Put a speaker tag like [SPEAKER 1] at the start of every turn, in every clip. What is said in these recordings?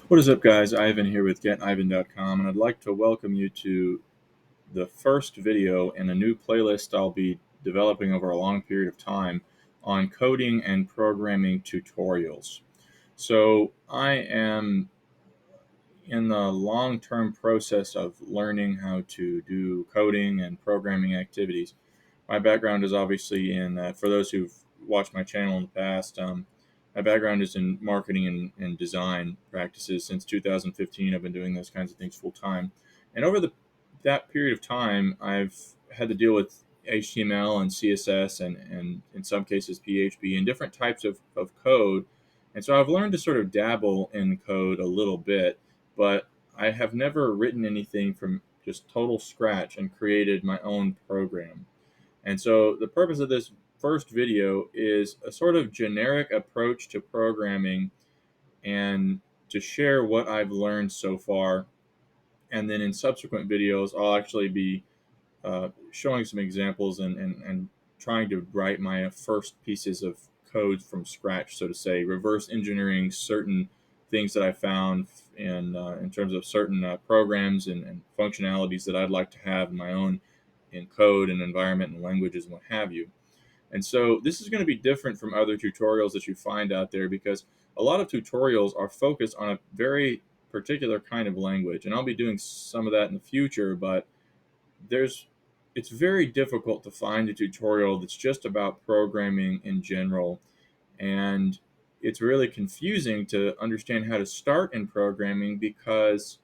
[SPEAKER 1] What is up, guys? Ivan here with GetIvan.com, and I'd like to welcome you to the first video in a new playlist I'll be developing over a long period of time on coding and programming tutorials. So I am in the long-term process of learning how to do coding and programming activities. My background is obviously for those who've watched my channel in the past, my background is in marketing and design practices. Since 2015, I've been doing those kinds of things full time. And over that period of time, I've had to deal with HTML and CSS and in some cases PHP and different types of code. And so I've learned to sort of dabble in code a little bit, but I have never written anything from just total scratch and created my own program. And so the purpose of this first video is a sort of generic approach to programming and to share what I've learned so far. And then in subsequent videos, I'll actually be showing some examples and trying to write my first pieces of code from scratch, so to say, reverse engineering certain things that I found in terms of certain programs and functionalities that I'd like to have in my own in code and environment and languages and what have you. And so this is going to be different from other tutorials that you find out there because a lot of tutorials are focused on a very particular kind of language. And I'll be doing some of that in the future, but there's it's very difficult to find a tutorial that's just about programming in general. And it's really confusing to understand how to start in programming because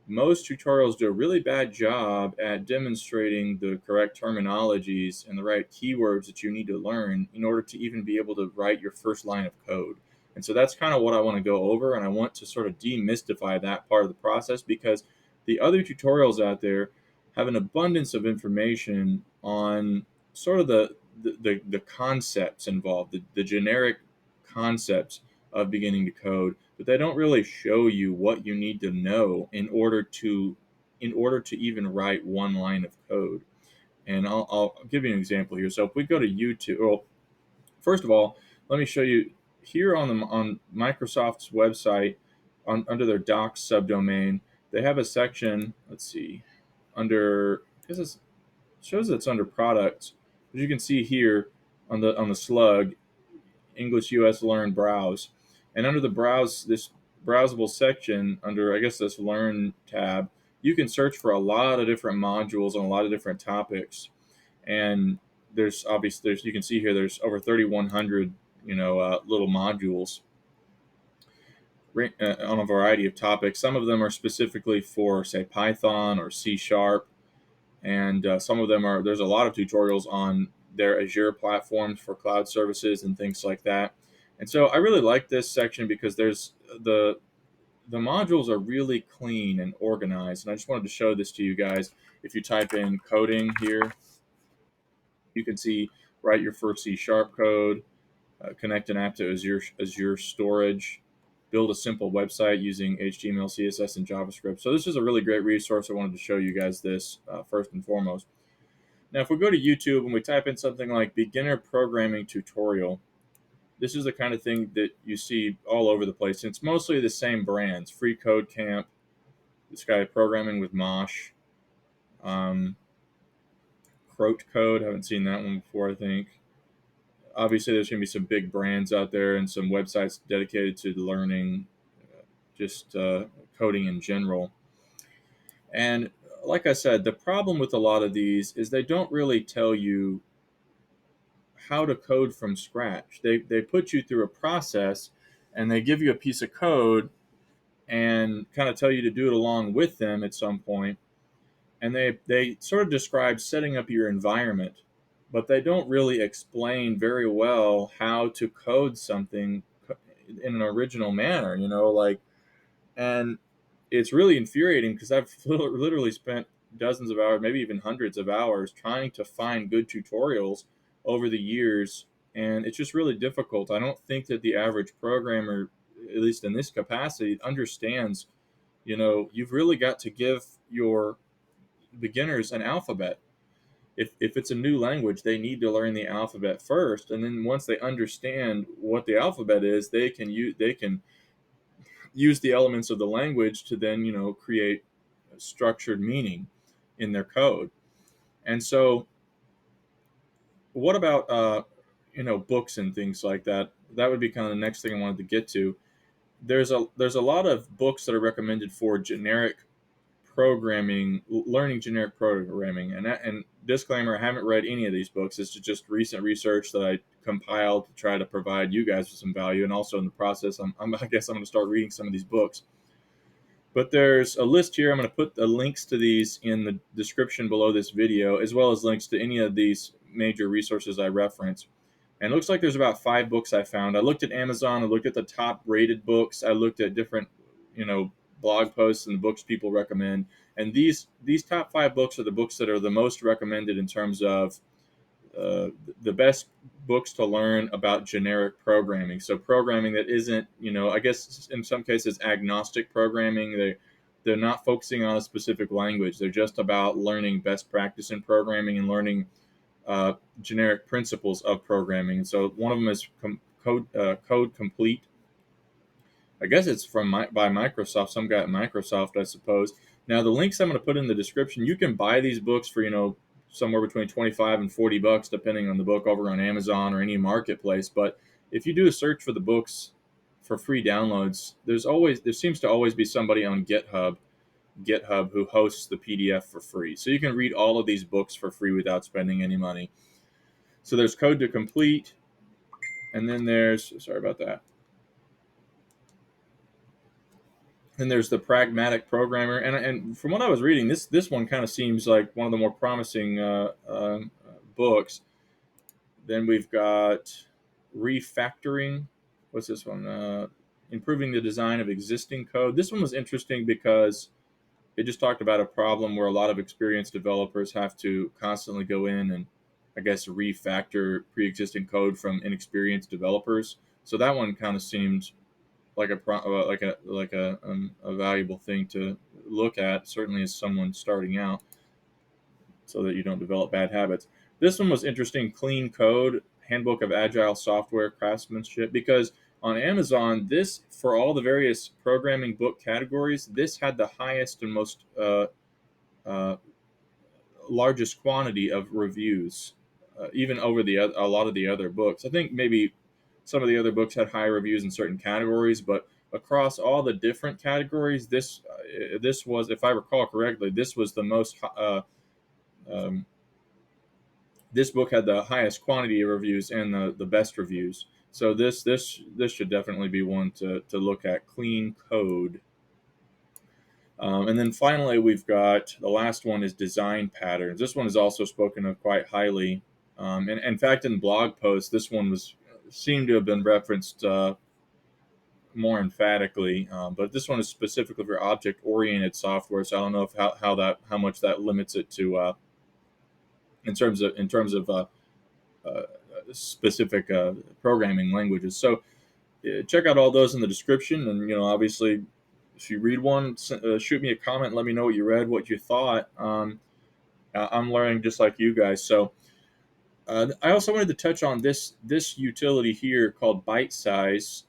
[SPEAKER 1] most tutorials do a really bad job at demonstrating the correct terminologies and the right keywords that you need to learn in order to even be able to write your first line of code. And so that's kind of what I want to go over, and I want to sort of demystify that part of the process because the other tutorials out there have an abundance of information on sort of the concepts involved, the generic concepts of beginning to code, but they don't really show you what you need to know in order to even write one line of code. And I'll give you an example here. So if we go to YouTube, well, first of all, let me show you here on Microsoft's website under their Docs subdomain. They have a section. Let's see, under because it shows it's under products, as you can see here on the slug, English US Learn Browse. And under the this browsable section, under I guess this Learn tab, you can search for a lot of different modules on a lot of different topics. And there's you can see here there's over 3,100 little modules on a variety of topics. Some of them are specifically for say Python or C Sharp, and some of them are there's a lot of tutorials on their Azure platforms for cloud services and things like that. And so I really like this section because there's the modules are really clean and organized. And I just wanted to show this to you guys. If you type in coding here, you can see write your first C Sharp code, connect an app to Azure storage, build a simple website using HTML, CSS, and JavaScript. So this is a really great resource. I wanted to show you guys this first and foremost. Now, if we go to YouTube and we type in something like beginner programming tutorial, this is the kind of thing that you see all over the place. It's mostly the same brands: Free Code Camp, this guy Programming with Mosh, um, Croat Code. Haven't seen that one before, I think. Obviously, there's going to be some big brands out there and some websites dedicated to learning just coding in general. And like I said, the problem with a lot of these is they don't really tell you how to code from scratch. They put you through a process and they give you a piece of code and kind of tell you to do it along with them at some point. And they sort of describe setting up your environment, but they don't really explain very well how to code something in an original manner, and it's really infuriating because I've literally spent dozens of hours, maybe even hundreds of hours, trying to find good tutorials over the years, and it's just really difficult. I don't think that the average programmer, at least in this capacity, understands. You've really got to give your beginners an alphabet. If it's a new language, they need to learn the alphabet first, and then once they understand what the alphabet is, they can use the elements of the language to then, create structured meaning in their code. And so, what about books and things like that? That would be kind of the next thing I wanted to get to. There's a lot of books that are recommended for generic programming, learning generic programming, and disclaimer: I haven't read any of these books. This is just recent research that I compiled to try to provide you guys with some value, and also in the process, I guess I'm going to start reading some of these books. But there's a list here. I'm going to put the links to these in the description below this video, as well as links to any of these major resources I reference. And it looks like there's about 5 books I found. I looked at Amazon. I looked at the top rated books. I looked at different, blog posts and books people recommend. And these top 5 books are the books that are the most recommended in terms of the best books to learn about generic programming. So programming that isn't, I guess in some cases agnostic programming. They're not focusing on a specific language. They're just about learning best practice in programming and learning generic principles of programming. And so one of them is Code Complete. I guess it's by Microsoft, some guy at Microsoft, I suppose. Now the links I'm going to put in the description. You can buy these books for somewhere between $25 and $40, depending on the book, over on Amazon or any marketplace. But if you do a search for the books for free downloads, there seems to always be somebody on GitHub who hosts the PDF for free. So you can read all of these books for free without spending any money. So there's Code to Complete, and then sorry about that. Then there's The Pragmatic Programmer, and from what I was reading, this one kind of seems like one of the more promising books. Then we've got Refactoring. What's this one? Improving the Design of Existing Code. This one was interesting because it just talked about a problem where a lot of experienced developers have to constantly go in and, I guess, refactor pre-existing code from inexperienced developers. So that one kind of seemed like a valuable thing to look at, certainly as someone starting out, so that you don't develop bad habits. This one was interesting. Clean Code, Handbook of Agile Software Craftsmanship, because on Amazon, this, for all the various programming book categories, this had the highest and most largest quantity of reviews, even over a lot of the other books. I think maybe some of the other books had higher reviews in certain categories, but across all the different categories, this was, if I recall correctly, this was the most. This book had the highest quantity of reviews and the best reviews. So this should definitely be one to look at. Clean Code. And then finally, we've got the last one is Design Patterns. This one is also spoken of quite highly. And in fact, in blog posts, this one seemed to have been referenced more emphatically. But this one is specifically for object-oriented software. So I don't know how much that limits it to in terms of specific programming languages. So check out all those in the description, and obviously, if you read one, shoot me a comment and let me know what you read, what you thought. I'm learning just like you guys. So I also wanted to touch on this utility here called Bite Size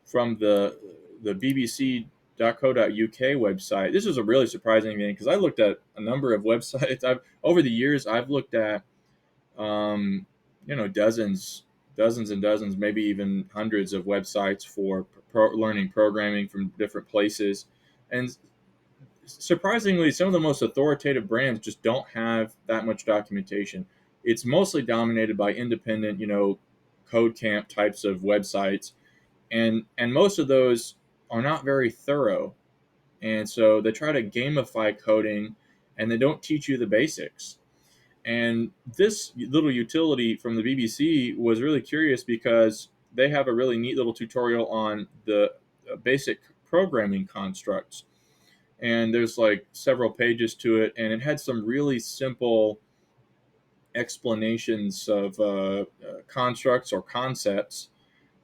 [SPEAKER 1] from the bbc.co.uk website. This is a really surprising thing because I looked at a number of websites. Over the years, I've looked at dozens and dozens, maybe even hundreds of websites for learning programming from different places. And surprisingly, some of the most authoritative brands just don't have that much documentation. It's mostly dominated by independent, code camp types of websites. And most of those are not very thorough. And so they try to gamify coding and they don't teach you the basics. And this little utility from the BBC was really curious because they have a really neat little tutorial on the basic programming constructs. And there's like several pages to it, and it had some really simple explanations of constructs or concepts.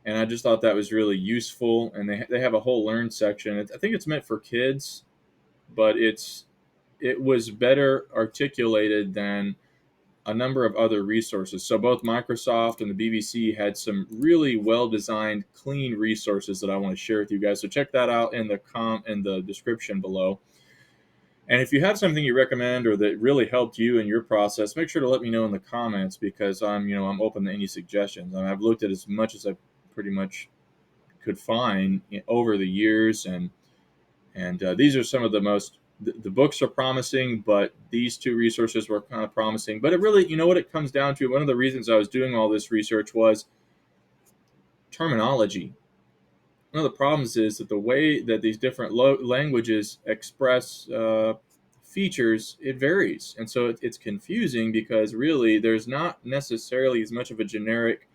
[SPEAKER 1] And I just thought that was really useful. And they have a whole learn section. I think it's meant for kids, but it was better articulated than a number of other resources. So both Microsoft and the BBC had some really well-designed, clean resources that I want to share with you guys. So check that out in the description below. And if you have something you recommend or that really helped you in your process, make sure to let me know in the comments, because I'm open to any suggestions. And I've looked at as much as I pretty much could find over the years, and these are some of the most. The books are promising, but these two resources were kind of promising. But it really, what it comes down to, one of the reasons I was doing all this research was terminology. One of the problems is that the way that these different languages express features, it varies. And so it's confusing, because really there's not necessarily as much of a generic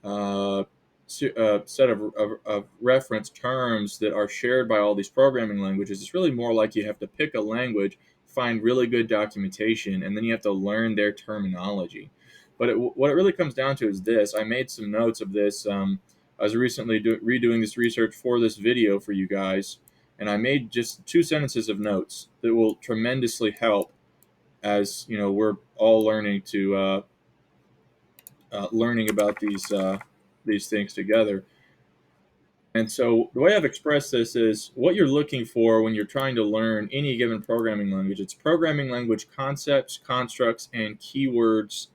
[SPEAKER 1] uh, set of reference terms that are shared by all these programming languages. It's really more like you have to pick a language, find really good documentation, and then you have to learn their terminology. But what it really comes down to is this. I made some notes of this. I was recently redoing this research for this video for you guys, and I made just 2 sentences of notes that will tremendously help as we're all learning about these things together. And so the way I've expressed this is what you're looking for when you're trying to learn any given programming language. It's programming language concepts, constructs, and keywords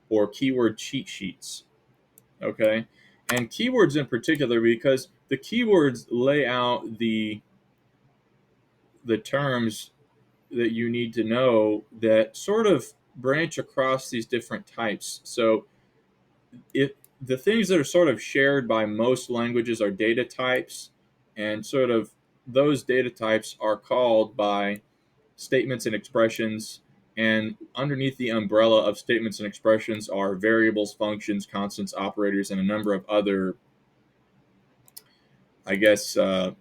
[SPEAKER 1] or keyword cheat sheets. Okay? And keywords in particular, because the keywords lay out the terms that you need to know that sort of branch across these different types. So it the things that are sort of shared by most languages are data types, and sort of those data types are called by statements and expressions, and underneath the umbrella of statements and expressions are variables, functions, constants, operators, and a number of other, I guess, I'm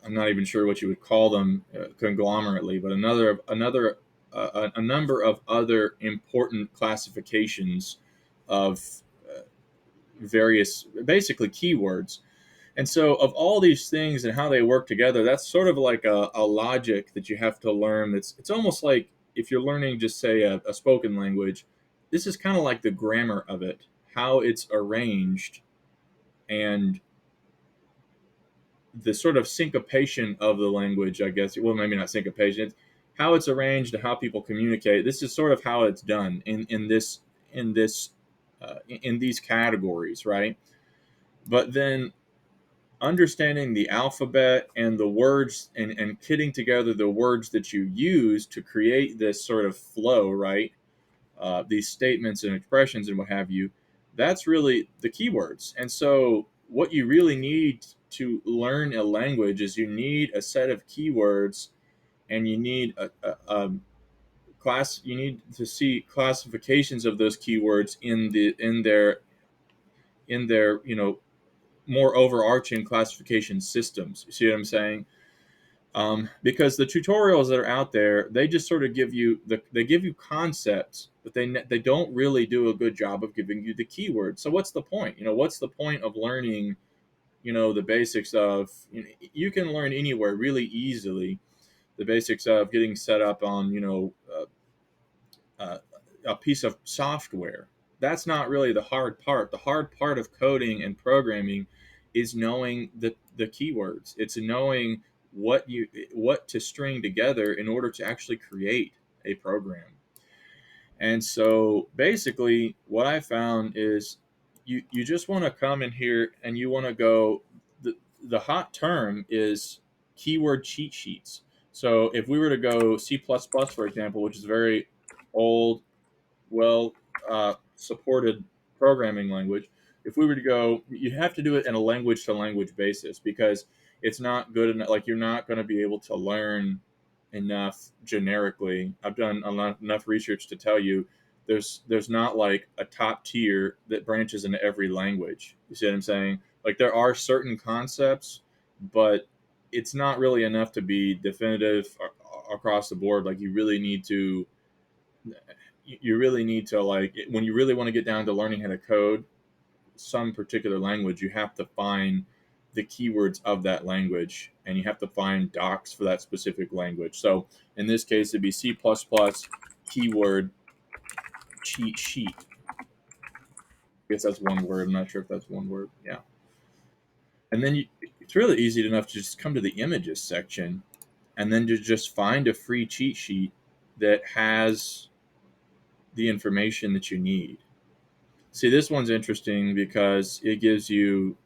[SPEAKER 1] not even sure what you would call them conglomerately, but a number of other important classifications of various, basically, keywords. And so, of all these things and how they work together, that's sort of like a logic that you have to learn. It's almost like if you're learning, just say, a spoken language, this is kind of like the grammar of it, how it's arranged, and the sort of syncopation of the language, I guess. Well, maybe not syncopation. It's how it's arranged and how people communicate. This is sort of how it's done in these categories, right? But then understanding the alphabet and the words, and kitting together the words that you use to create this sort of flow, right? These statements and expressions and what have you, that's really the keywords. And so what you really need to learn a language is you need a set of keywords, and you need a class. You need to see classifications of those keywords in their more overarching classification systems. You see what I'm saying? Because the tutorials that are out there, they just sort of they give you concepts, but they don't really do a good job of giving you the keywords. So what's the point? What's the point of learning? The basics of, you can learn anywhere really easily the basics of getting set up on uh, a piece of software. That's not really the hard part. The hard part of coding and programming is knowing the keywords. It's knowing what to string together in order to actually create a program. And so basically what I found is you just want to come in here and you want to go, the hot term is keyword cheat sheets. So if we were to go C++, for example, which is a very old, well supported programming language, if we were to go, you have to do it in a language to language basis, because it's not good enough. Like, you're not going to be able to learn enough generically. I've done enough research to tell you there's not like a top tier that branches into every language. You see what I'm saying? Like, there are certain concepts, but it's not really enough to be definitive across the board. Like, you really need to, like, when you really want to get down to learning how to code some particular language, you have to find the keywords of that language, and you have to find docs for that specific language. So in this case, it'd be C++ keyword cheat sheet. I guess that's one word. I'm not sure if that's one word. Yeah. And then it's really easy enough to just come to the images section and then to just find a free cheat sheet that has the information that you need. See, this one's interesting because it gives you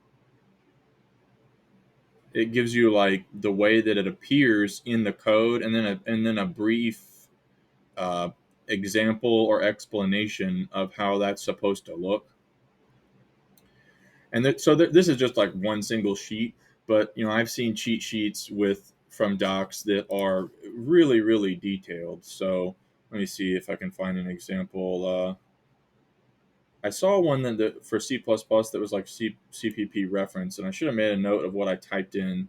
[SPEAKER 1] like the way that it appears in the code, and then a brief uh, example or explanation of how that's supposed to look. And this is just like one single sheet, but I've seen cheat sheets from docs that are really really detailed. So let me see if I can find an example. I saw one for C++ that was like CPP reference, and I should have made a note of what I typed in.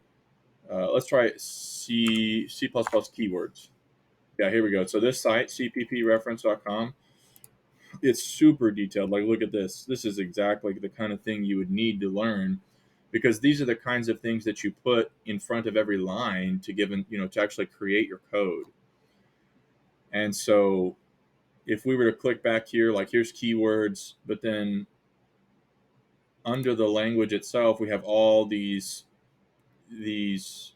[SPEAKER 1] Let's try C++ keywords. Yeah, here we go. So this site, cppreference.com, it's super detailed. Like, look at this. This is exactly the kind of thing you would need to learn, because these are the kinds of things that you put in front of every line to actually create your code. And so if we were to click back here, like here's keywords, but then under the language itself, we have all these these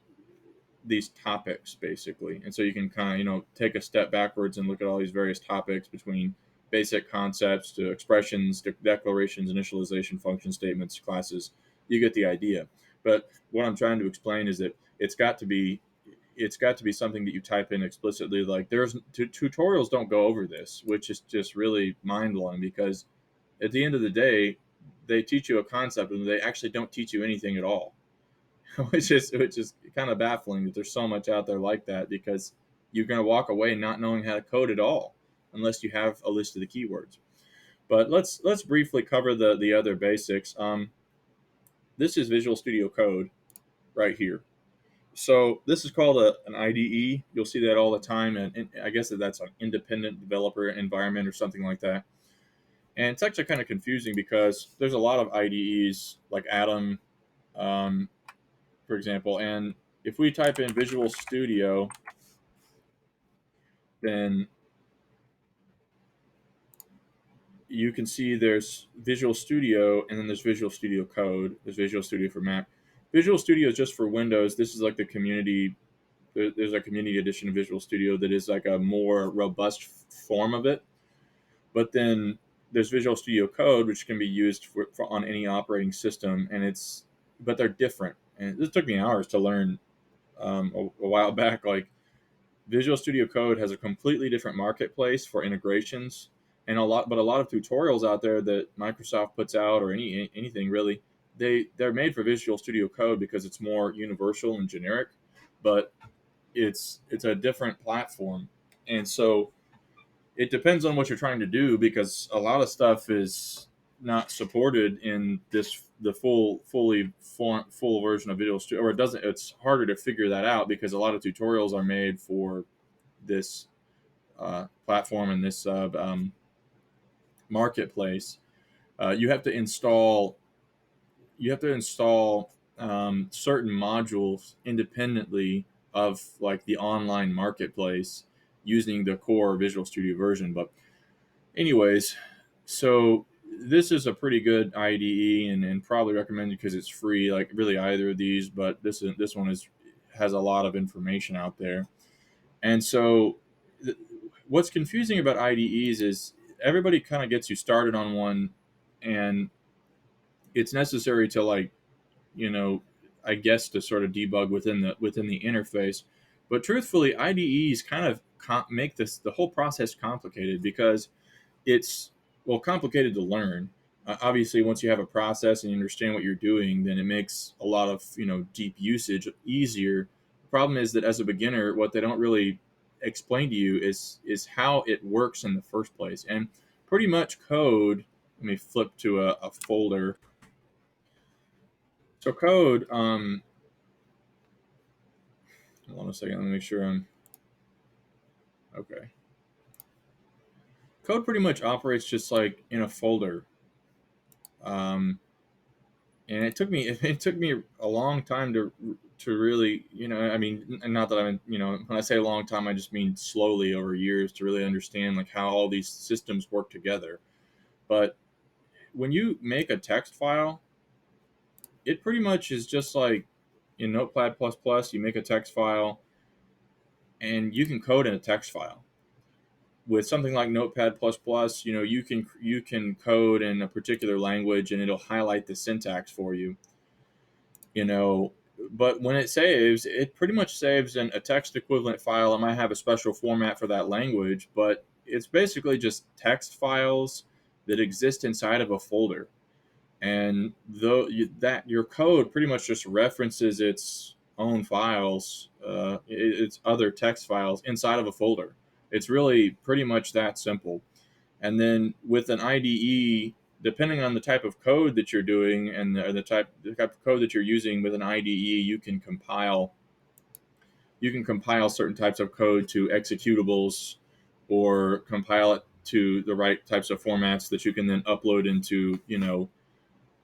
[SPEAKER 1] topics basically. And so you can kind of take a step backwards and look at all these various topics, between basic concepts to expressions, declarations, initialization, function statements, classes. You get the idea. But what I'm trying to explain is that it's got to be something that you type in explicitly. Like, tutorials don't go over this, which is just really mind-blowing, because at the end of the day, they teach you a concept and they actually don't teach you anything at all. which is kind of baffling that there's so much out there like that, because you're going to walk away not knowing how to code at all unless you have a list of the keywords. But let's briefly cover the other basics. This is Visual Studio Code right here. So this is called an IDE. You'll see that all the time, and I guess that's an independent developer environment or something like that. And it's actually kind of confusing because there's a lot of IDEs like Atom, for example. And if we type in Visual Studio, then you can see there's Visual Studio, and then there's Visual Studio Code. There's Visual Studio for Mac. Visual Studio is just for Windows. This is like the community. There's a community edition of Visual Studio that is like a more robust form of it. But then there's Visual Studio Code, which can be used on any operating system, but they're different. And this took me hours to learn a while back. Like, Visual Studio Code has a completely different marketplace for integrations, and a lot of tutorials out there that Microsoft puts out, or anything really, they're made for Visual Studio Code because it's more universal and generic, but it's a different platform. And so it depends on what you're trying to do, because a lot of stuff is not supported in the full version of Visual Studio, or it doesn't. It's harder to figure that out because a lot of tutorials are made for this platform and this marketplace. You have to install certain modules independently of like the online marketplace using the core Visual Studio version. But anyways, so this is a pretty good IDE, and probably recommended because it's free, like really either of these, but this one has a lot of information out there. And so what's confusing about IDEs is everybody kind of gets you started on one, and it's necessary to, like, I guess, to sort of debug within the interface. But truthfully, IDEs kind of make the whole process complicated, because it's, well, complicated to learn. Obviously, once you have a process and you understand what you're doing, then it makes a lot of deep usage easier. The problem is that as a beginner, what they don't really explain to you is how it works in the first place. And pretty much code. Let me flip to a folder. So code. Hold on a second. Let me make sure I'm okay. Code pretty much operates just like in a folder. And it took me a long time to really, I mean, and not that I'm, when I say a long time, I just mean slowly over years to really understand like how all these systems work together. But when you make a text file, it pretty much is just like in Notepad++, you make a text file and you can code in a text file. With something like Notepad++, you can code in a particular language and it'll highlight the syntax for you, you know. But when it saves, it pretty much saves in a text equivalent file. It might have a special format for that language, but it's basically just text files that exist inside of a folder. And though that your code pretty much just references its own files, its other text files inside of a folder. It's really pretty much that simple. And then with an IDE, depending on the type of code that you're doing and the type of code that you're using with an IDE, you can compile certain types of code to executables, or compile it to the right types of formats that you can then upload into,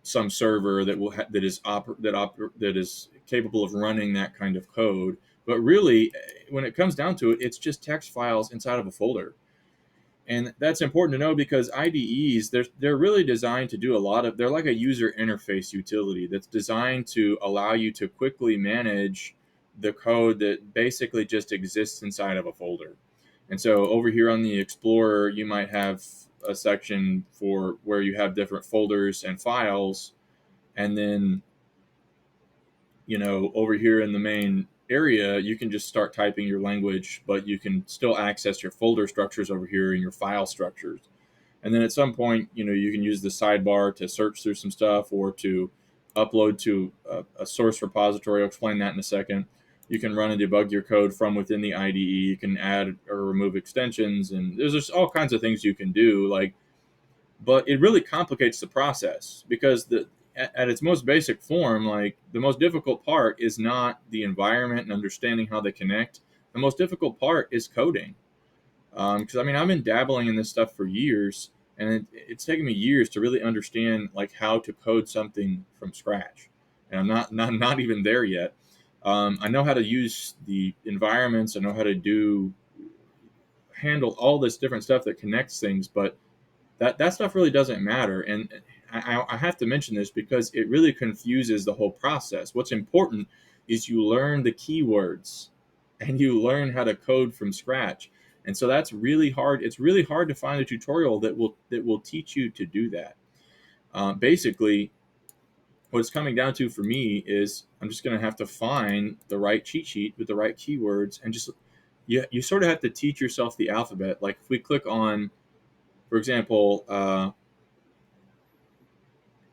[SPEAKER 1] some server that is capable of running that kind of code. But really, when it comes down to it, it's just text files inside of a folder. And that's important to know because IDEs, they're really designed to do they're like a user interface utility that's designed to allow you to quickly manage the code that basically just exists inside of a folder. And so over here on the Explorer, you might have a section for where you have different folders and files. And then, over here in the main area, you can just start typing your language, but you can still access your folder structures over here and your file structures. And then at some point, you can use the sidebar to search through some stuff or to upload to a source repository. I'll explain that in a second. You can run and debug your code from within the IDE. You can add or remove extensions, and there's just all kinds of things you can do. But it really complicates the process because at its most basic form, like the most difficult part is not the environment and understanding how they connect. The most difficult part is coding. Because I mean, I've been dabbling in this stuff for years, and it's taken me years to really understand like how to code something from scratch. And I'm not even there yet. I know how to use the environments. I know how to handle all this different stuff that connects things, but that stuff really doesn't matter. And I have to mention this because it really confuses the whole process. What's important is you learn the keywords and you learn how to code from scratch. And so that's really hard. It's really hard to find a tutorial that will teach you to do that. Basically, what it's coming down to for me is I'm just going to have to find the right cheat sheet with the right keywords, and just you sort of have to teach yourself the alphabet. Like if we click on, for example,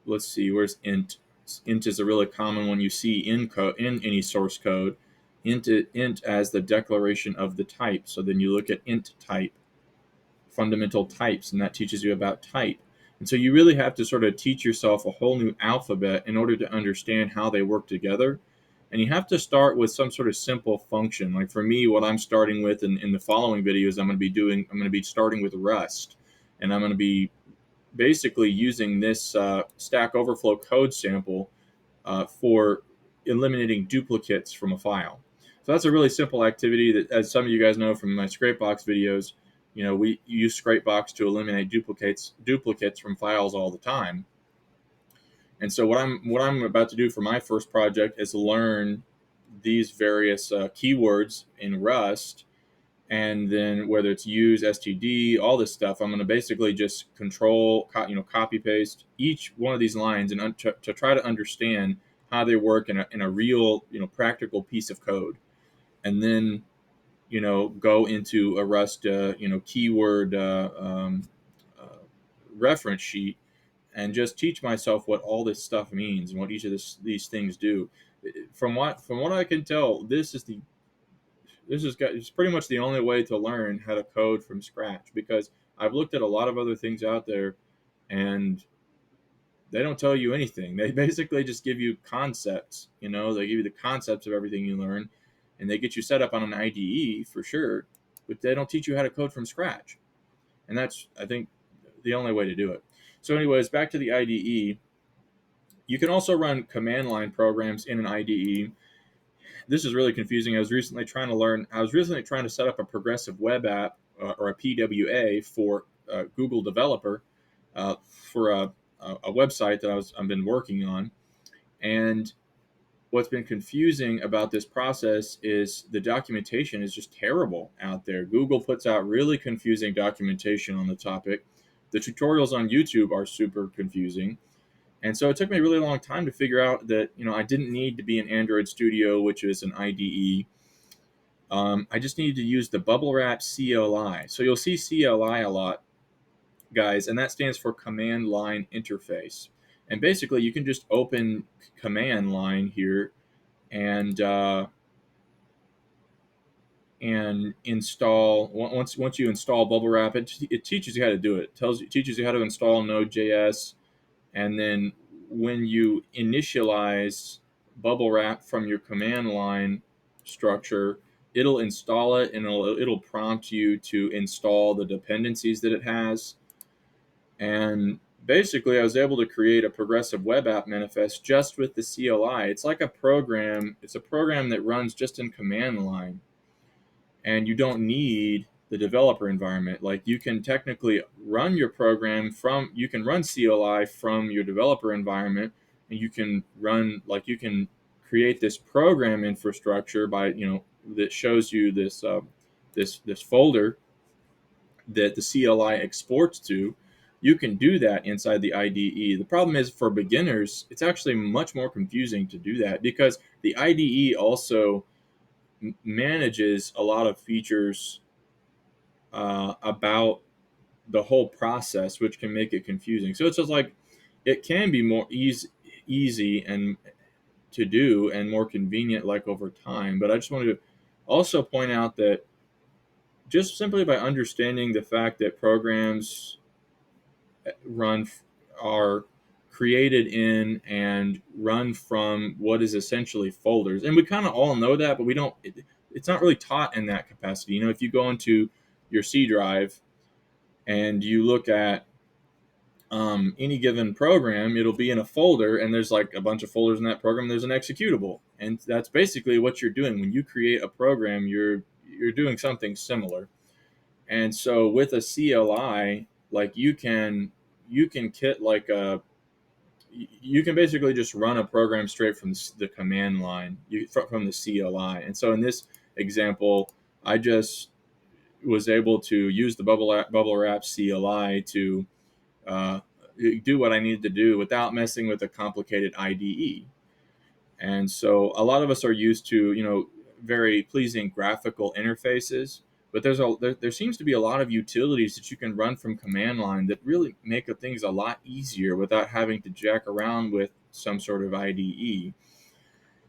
[SPEAKER 1] let's see, where's int? Int is a really common one you see in any source code. Int as the declaration of the type. So then you look at int type, fundamental types, and that teaches you about type. And so you really have to sort of teach yourself a whole new alphabet in order to understand how they work together. And you have to start with some sort of simple function. Like for me, what I'm starting with in the following videos, I'm going to be starting with Rust, and I'm going to be basically using this Stack Overflow code sample for eliminating duplicates from a file. So that's a really simple activity that, as some of you guys know from my Scrapebox videos, we use Scrapebox to eliminate duplicates from files all the time. And so what I'm about to do for my first project is learn these various keywords in Rust, and then whether it's use, std, all this stuff, I'm going to basically just copy paste each one of these lines and to try to understand how they work in a real, practical piece of code. And then, go into a Rust, keyword reference sheet and just teach myself what all this stuff means and what each of these things do. From what I can tell, it's pretty much the only way to learn how to code from scratch, because I've looked at a lot of other things out there and they don't tell you anything. They basically just give you concepts, they give you the concepts of everything you learn, and they get you set up on an IDE for sure, but they don't teach you how to code from scratch. And that's, I think, the only way to do it. So anyways, back to the IDE. You can also run command line programs in an IDE. This is really confusing. I was recently trying to set up a progressive web app or a PWA for Google Developer for a website that I've been working on. And what's been confusing about this process is the documentation is just terrible out there. Google puts out really confusing documentation on the topic. The tutorials on YouTube are super confusing. And so it took me a really long time to figure out that, I didn't need to be in Android Studio, which is an IDE. I just needed to use the Bubble Wrap CLI. So you'll see CLI a lot, guys, and that stands for Command Line Interface. And basically, you can just open Command Line here and install. Once you install Bubble Wrap, it teaches you how to do it. Teaches you how to install Node.js, and then when you initialize Bubble Wrap from your command line structure, it'll install it and it'll prompt you to install the dependencies that it has. And basically, I was able to create a progressive web app manifest just with the CLI. It's like a program. It's a program that runs just in command line, and you don't need the developer environment. Like, you can technically run your program you can run CLI from your developer environment, and you can create this program infrastructure that shows you this folder that the CLI exports to. You can do that inside the IDE. The problem is, for beginners, it's actually much more confusing to do that, because the IDE also manages a lot of features about the whole process, which can make it confusing. So it's just like, it can be more easy and to do and more convenient, like, over time. But I just wanted to also point out that just simply by understanding the fact that programs run are created in and run from what is essentially folders, and we kind of all know that, but we don't. It's not really taught in that capacity. If you go into your C drive and you look at any given program, it'll be in a folder, and there's like a bunch of folders in that program. There's an executable, and that's basically what you're doing when you create a program. You're doing something similar. And so with a CLI, like, you can kit like a you can basically just run a program straight from the command line, from the CLI. And so in this example, I just was able to use the Bubble Wrap CLI to uh, do what I needed to do without messing with a complicated IDE. And so a lot of us are used to, very pleasing graphical interfaces, but there seems to be a lot of utilities that you can run from command line that really make things a lot easier without having to jack around with some sort of IDE.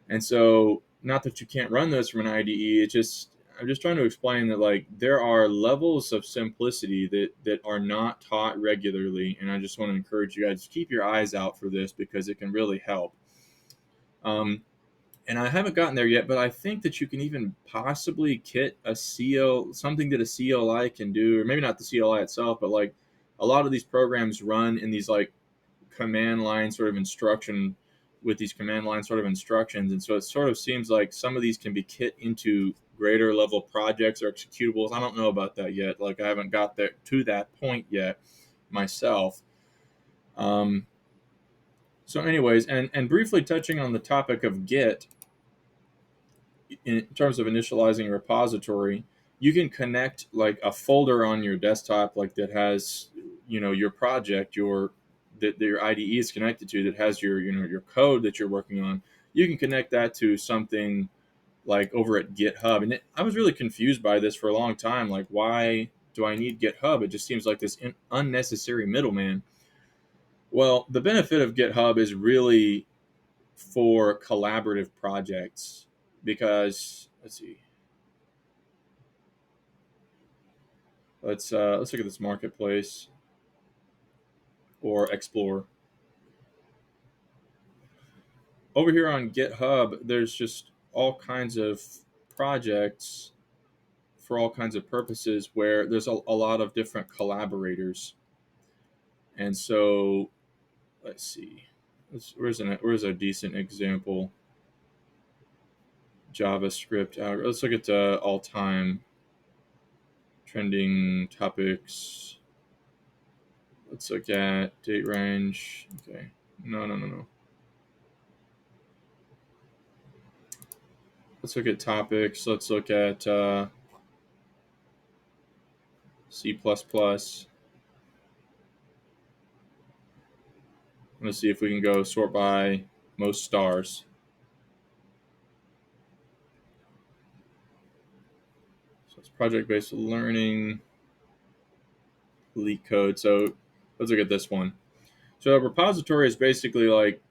[SPEAKER 1] And so, not that you can't run those from an IDE, I'm just trying to explain that, like, there are levels of simplicity that are not taught regularly, and I just want to encourage you guys to keep your eyes out for this, because it can really help. And I haven't gotten there yet, but I think that you can even possibly kit something that a CLI can do, or maybe not the CLI itself, but like, a lot of these programs run in these like command line sort of instruction with these command line sort of instructions. And so it sort of seems like some of these can be kit into greater level projects or executables. I don't know about that yet. Like, I haven't got there to that point yet myself. So anyways, and briefly touching on the topic of Git, in terms of initializing a repository, you can connect like a folder on your desktop, like, that has, your project, that your IDE is connected to, that has your code that you're working on. You can connect that to something like over at GitHub. And I was really confused by this for a long time. Like, why do I need GitHub? It just seems like this unnecessary middleman. Well, the benefit of GitHub is really for collaborative projects, because let's see. Let's look at this marketplace or explore. Over here on GitHub, there's just all kinds of projects for all kinds of purposes, where there's a lot of different collaborators. And so, let's see. Where's a decent example? JavaScript. Let's look at all-time trending topics. Let's look at date range. Okay. No. Let's look at topics. Let's look at C++. Let's see if we can go sort by most stars. So it's project-based learning, leak code. So let's look at this one. So a repository is basically like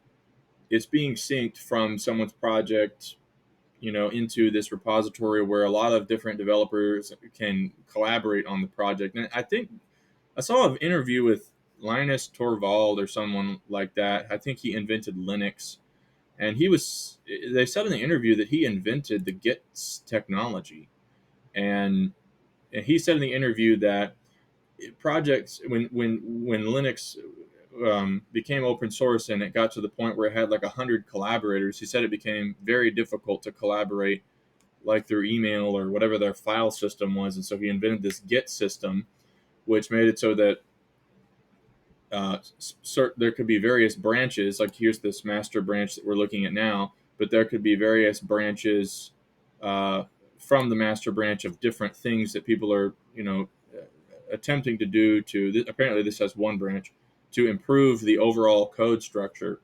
[SPEAKER 1] it's being synced from someone's project, into this repository where a lot of different developers can collaborate on the project. And I think I saw an interview with Linus Torvald or someone like that. I think he invented Linux, and they said in the interview that he invented the Git technology. And he said in the interview that projects when Linux became open source and it got to the point where it had like 100 collaborators, he said it became very difficult to collaborate like through email or whatever their file system was. And so he invented this Git system, which made it so that there could be various branches. Like here's this master branch that we're looking at now, but there could be various branches from the master branch of different things that people are, attempting to do apparently this has one branch to improve the overall code structure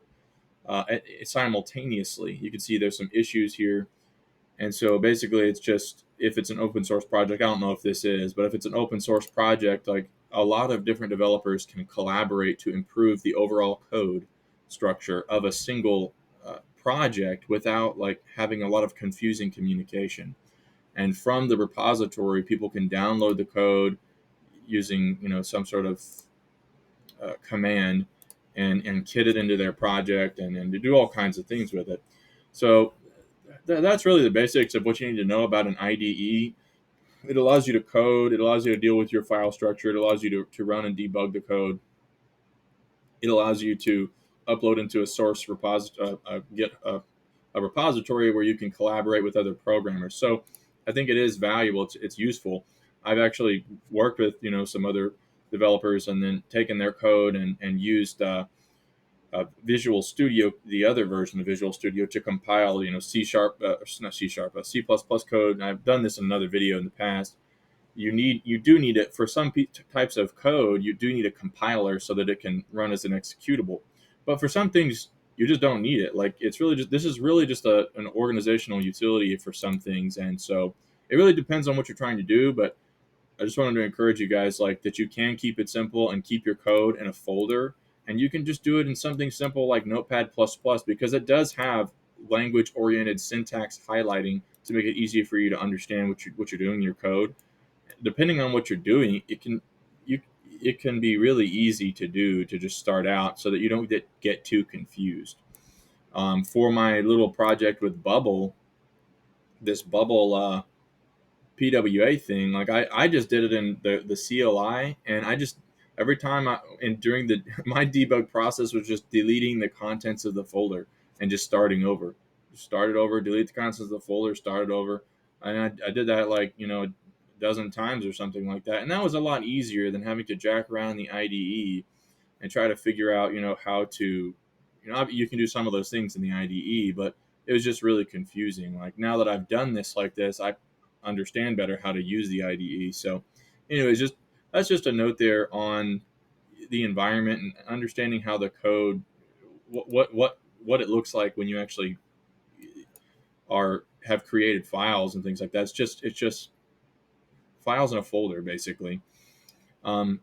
[SPEAKER 1] simultaneously. You can see there's some issues here. And so basically it's just, if it's an open source project, I don't know if this is, but if it's an open source project, like a lot of different developers can collaborate to improve the overall code structure of a single project without like having a lot of confusing communication. And from the repository, people can download the code using, some sort of command and kit it into their project and to do all kinds of things with it. So that's really the basics of what you need to know about an IDE. It allows you to code. It allows you to deal with your file structure. It allows you to run and debug the code. It allows you to upload into a source repository, get a repository where you can collaborate with other programmers. So I think it is valuable. It's useful. I've actually worked with some other developers and then taken their code and used Visual Studio, the other version of Visual Studio, to compile, C sharp, not C sharp, C++ code. And I've done this in another video in the past. You do need it for some types of code. You do need a compiler so that it can run as an executable. But for some things, you just don't need it. Like this is really just an organizational utility for some things. And so it really depends on what you're trying to do. But I just wanted to encourage you guys that you can keep it simple and keep your code in a folder, and you can just do it in something simple like Notepad++, because it does have language-oriented syntax highlighting to make it easy for you to understand what you're doing in your code. Depending on what you're doing, it can be really easy to do to just start out so that you don't get too confused. For my little project with Bubble, this Bubble PWA thing, like I just did it in the CLI, and I just every time during my debug process was just deleting the contents of the folder and just starting over. Start it over, delete the contents of the folder, start it over. And I did that like a dozen times or something like that, and that was a lot easier than having to jack around the IDE and try to figure out how to you can do some of those things in the IDE, but it was just really confusing. Like now that I've done this like this, I understand better how to use the IDE. So anyways, that's just a note there on the environment and understanding how the code what it looks like when you actually have created files and things like that. It's just files in a folder basically. And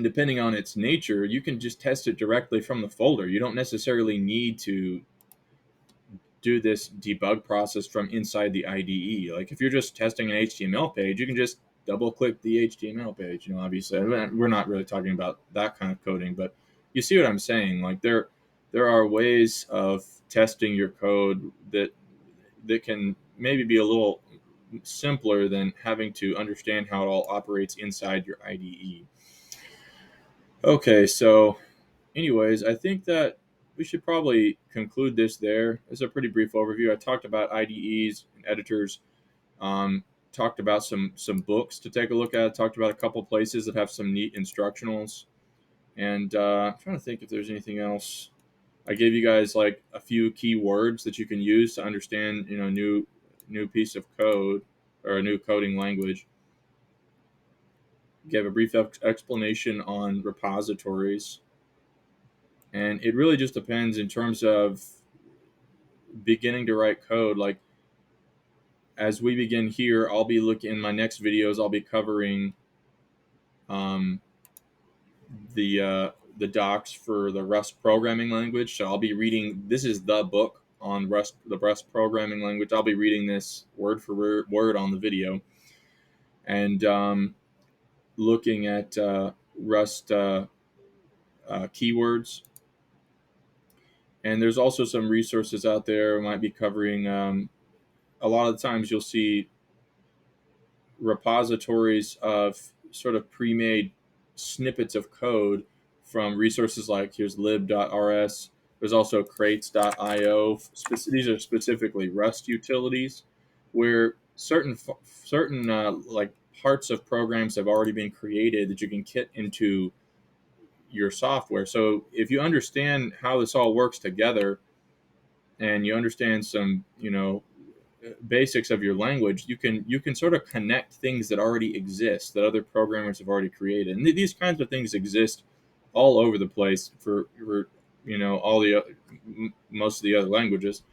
[SPEAKER 1] depending on its nature, you can just test it directly from the folder. You don't necessarily need to do this debug process from inside the IDE. Like if you're just testing an HTML page, you can just double click the HTML page. Obviously we're not really talking about that kind of coding, but you see what I'm saying. Like there are ways of testing your code that can maybe be a little simpler than having to understand how it all operates inside your IDE. Okay, so anyways, I think that we should probably conclude this there. It's a pretty brief overview. I talked about IDEs and editors. Um, Talked about some books to take a look at. Talked about a couple places that have some neat instructionals. And I'm trying to think if there's anything else. I gave you guys like a few key words that you can use to understand, new piece of code or a new coding language. Gave a brief explanation on repositories, and it really just depends in terms of beginning to write code. Like as we begin here, I'll be looking in my next videos. I'll be covering um, the docs for the Rust programming language. So I'll be reading. This is the book on Rust, the Rust programming language. I'll be reading this word for word on the video, and looking at Rust keywords. And there's also some resources out there. Might be covering. A lot of the times you'll see repositories of sort of pre-made snippets of code from resources like here's lib.rs. There's also crates.io. These are specifically Rust utilities where certain like parts of programs have already been created that you can kit into your software. So if you understand how this all works together and you understand some, basics of your language, you can sort of connect things that already exist that other programmers have already created. And these kinds of things exist all over the place for all the most of the other languages.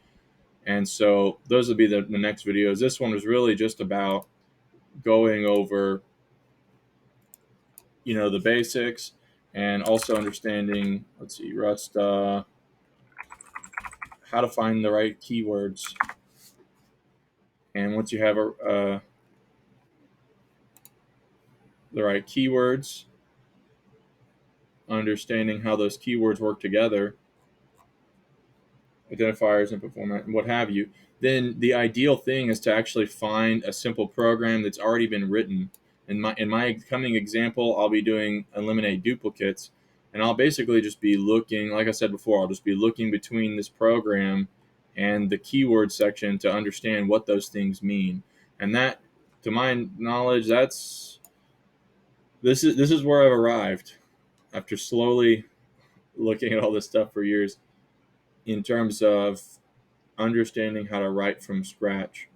[SPEAKER 1] And so those would be the next videos. This one was really just about going over the basics and also understanding, let's see, Rust, how to find the right keywords. And once you have the right keywords, understanding how those keywords work together, identifiers, input format, and what have you, then the ideal thing is to actually find a simple program that's already been written. In my coming example, I'll be doing eliminate duplicates, and I'll basically just be looking, like I said before, I'll just be looking between this program and the keyword section to understand what those things mean. And that, to my knowledge, this is where I've arrived after slowly looking at all this stuff for years in terms of understanding how to write from scratch.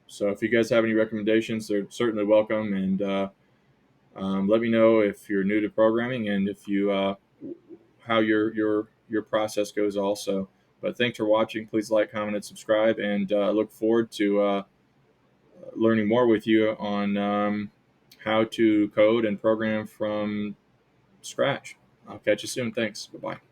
[SPEAKER 1] So if you guys have any recommendations, they're certainly welcome. And let me know if you're new to programming and if you how your process goes also. But thanks for watching. Please like, comment, and subscribe. And I look forward to learning more with you on how to code and program from scratch. I'll catch you soon. Thanks. Bye-bye.